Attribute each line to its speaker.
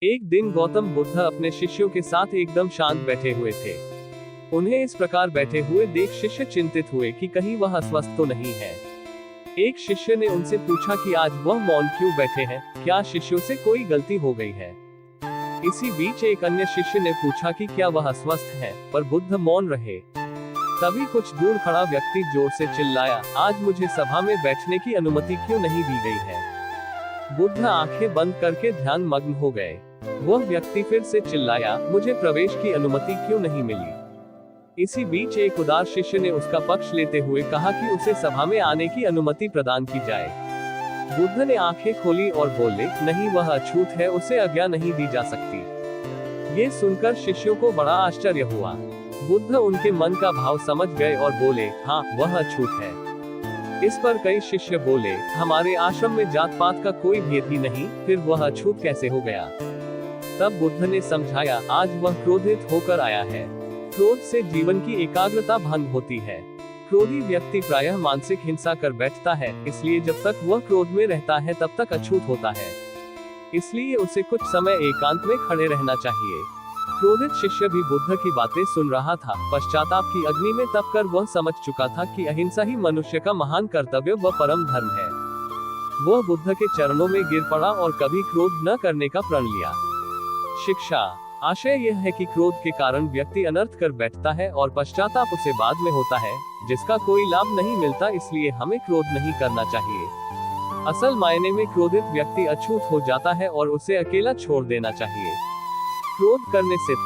Speaker 1: एक दिन गौतम बुद्ध अपने शिष्यों के साथ एकदम शांत बैठे हुए थे। उन्हें इस प्रकार बैठे हुए देख शिष्य चिंतित हुए कि कहीं वह अस्वस्थ तो नहीं है। एक शिष्य ने उनसे पूछा कि आज वह मौन क्यों बैठे हैं, क्या शिष्यों से कोई गलती हो गई है। इसी बीच एक अन्य शिष्य ने पूछा कि क्या वह अस्वस्थ है, पर बुद्ध मौन रहे। तभी कुछ दूर खड़ा व्यक्ति जोर से चिल्लाया, आज मुझे सभा में बैठने की अनुमति क्यों नहीं दी गई है। बुद्ध आंखें बंद करके ध्यान मग्न हो गए। वह व्यक्ति फिर से चिल्लाया, मुझे प्रवेश की अनुमति क्यों नहीं मिली। इसी बीच एक उदार शिष्य ने उसका पक्ष लेते हुए कहा कि उसे सभा में आने की अनुमति प्रदान की जाए। बुद्ध ने आंखें खोली और बोले, नहीं, वह अछूत है, उसे आज्ञा नहीं दी जा सकती। ये सुनकर शिष्यों को बड़ा आश्चर्य हुआ। बुद्ध उनके मन का भाव समझ गए और बोले, हाँ, वह अछूत है। इस पर कई शिष्य बोले, हमारे आश्रम में जात पात का कोई भेद ही नहीं, फिर वह अछूत कैसे हो गया। तब बुद्ध ने समझाया, आज वह क्रोधित होकर आया है। क्रोध से जीवन की एकाग्रता भंग होती है। क्रोधी व्यक्ति प्रायः मानसिक हिंसा कर बैठता है, इसलिए जब तक वह क्रोध में रहता है तब तक अछूत होता है। इसलिए उसे कुछ समय एकांत में खड़े रहना चाहिए। क्रोधित शिष्य भी बुद्ध की बातें सुन रहा था। पश्चाताप की अग्नि में तपकर वह समझ चुका था कि अहिंसा ही मनुष्य का महान कर्तव्य व परम धर्म है। वह बुद्ध के चरणों में गिर पड़ा और कभी क्रोध न करने का प्रण लिया। शिक्षा। आशय यह है कि क्रोध के कारण व्यक्ति अनर्थ कर बैठता है और पश्चाताप उसे बाद में होता है, जिसका कोई लाभ नहीं मिलता। इसलिए हमें क्रोध नहीं करना चाहिए। असल मायने में क्रोधित व्यक्ति अछूत हो जाता है और उसे अकेला छोड़ देना चाहिए। क्रोध करने से